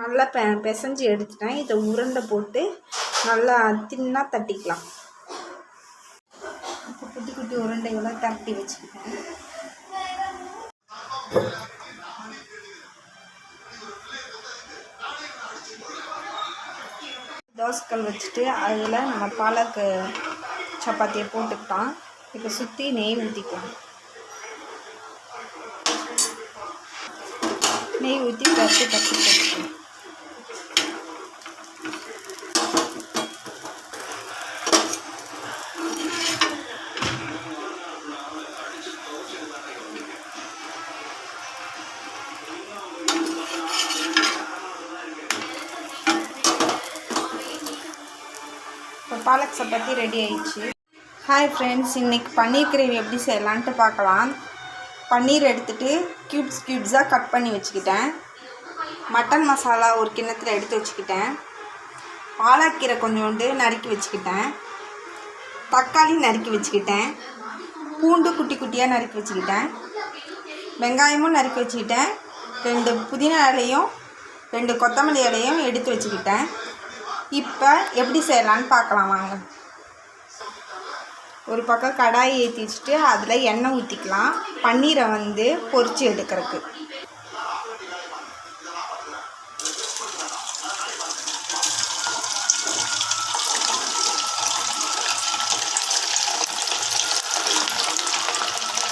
நல்லா பிசைஞ்சு எடுத்துட்டேன். இதை உருண்டை போட்டு நல்லா தின்னாக தட்டிக்கலாம். இப்போ குட்டி குட்டி உருண்டைகளை தட்டி வச்சுக்கிட்டேன். தோசைக்கல் வச்சுட்டு அதில் நம்ம பாலக்கு சப்பாத்தியை போட்டுக்கிட்டோம். இப்போ சுற்றி நெய் ஊற்றிக்கலாம். நெய் ஊற்றி தட்டி போட்டுக்கலாம். இப்போ பாலக் சப்பாத்தி ரெடி ஆயிடுச்சு. ஹாய் ஃப்ரெண்ட்ஸ், இன்றைக்கி பன்னீர் கிரேவி எப்படி செய்யலான்ட்டு பார்க்கலாம். பன்னீர் எடுத்துகிட்டு க்யூப்ஸாக கட் பண்ணி வச்சுக்கிட்டேன். மட்டன் மசாலா ஒரு கிண்ணத்தில் எடுத்து வச்சுக்கிட்டேன். பாலக்கீரை கொஞ்சோண்டு நறுக்கி வச்சுக்கிட்டேன். தக்காளி நறுக்கி வச்சுக்கிட்டேன். பூண்டு குட்டி குட்டியாக நறுக்கி வச்சுக்கிட்டேன். வெங்காயமும் நறுக்கி வச்சுக்கிட்டேன். 2 புதினா இலையும் 2 கொத்தமல்லி இலையும் எடுத்து வச்சுக்கிட்டேன். இப்போ எப்படி செய்யலான்னு பார்க்கலாம் வாங்க. ஒரு பக்கம் கடாயை ஏற்றி வச்சுட்டு அதில் எண்ணெய் ஊற்றிக்கலாம். பன்னீரை பொரித்து எடுக்கிறதுக்கு.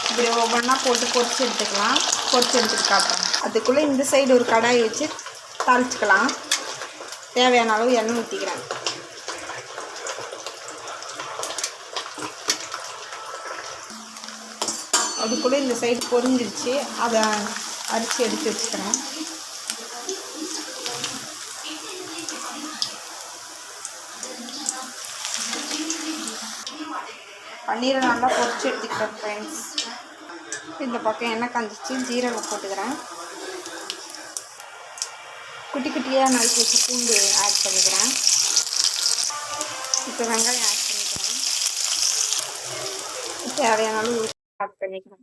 இப்படி ஒவ்வொன்றா போட்டு பொரித்து எடுத்துக்கலாம். பொரித்து எடுத்துட்டு காட்டுறேன். அதுக்குள்ளே இந்த சைடு ஒரு கடாயை வச்சு தாளிச்சிக்கலாம். தேவையான அளவு எண்ணெய் ஊற்றிக்கிறேன். அதுக்குள்ளே இந்த சைடு பொரிஞ்சிருச்சு. அதை அரிசி எடுத்து வச்சுக்கிறேன். பன்னீரை நல்லா பொரிச்சு எடுத்துக்கிறேன் ஃப்ரெண்ட்ஸ். இந்த பக்கம் எண்ணெய் காஞ்சிச்சு. ஜீரகம் போட்டுக்கிறேன். குட்டி குட்டியாக நறுக்கி வச்சு பூண்டு ஆட் பண்ணிக்கிறேன். இப்போ வெங்காயம் ஆட் பண்ணிக்கிறேன். தேவையான அளவு ஆட் பண்ணிக்கிறேன்.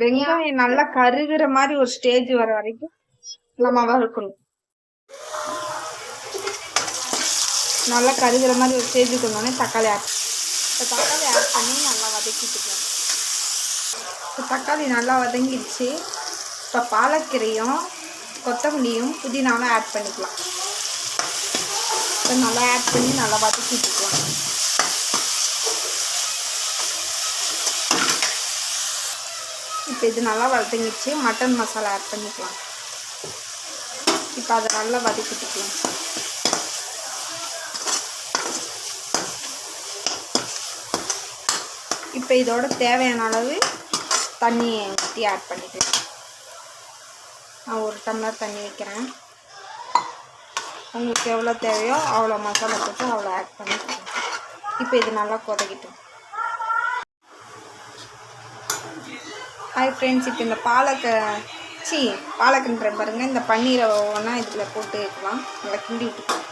வெங்காயம் நல்லா கருகிற மாதிரி ஒரு ஸ்டேஜ் வர வரைக்கும் நம்ம வறுக்கணும். நல்லா கருகிற மாதிரி ஒரு ஸ்டேஜுக்கு வந்தோடனே தக்காளி ஆட் பண்ணி நல்லா வதக்கிட்டுக்கலாம். இப்போ தக்காளி நல்லா வதங்கிடுச்சு. இப்போ பாலக்கீரையும் கொத்தமல்லியும் புதினாவும் ஆட் பண்ணிக்கலாம். இப்போ நல்லா ஆட் பண்ணி நல்லா வதக்கிட்டுக்கலாம். இப்போ இது நல்லா வதங்கிடுச்சு. மட்டன் மசாலா ஆட் பண்ணிக்கலாம். இப்போ அதை நல்லா வதக்கிட்டுக்கலாம். இப்போ இதோட தேவையான அளவு தண்ணி ஊற்றி ஆட் பண்ணிக்கலாம். நான் 1 டம்ளர் தண்ணி வைக்கிறேன். உங்களுக்கு எவ்வளோ தேவையோ அவ்வளோ மசாலா போட்டு அவ்வளோ ஆட் பண்ணிக்கலாம். இப்போ இது நல்லா கொதிக்கிட்டோம். ஹாய் ஃப்ரெண்ட்ஸ், இப்போ இந்த பாலக்குன்ற பாருங்கள். இந்த பன்னீரை ஒவ்வொன்றா இதில் போட்டு வைக்கலாம். நல்லா கிண்டி விட்டுக்கலாம்.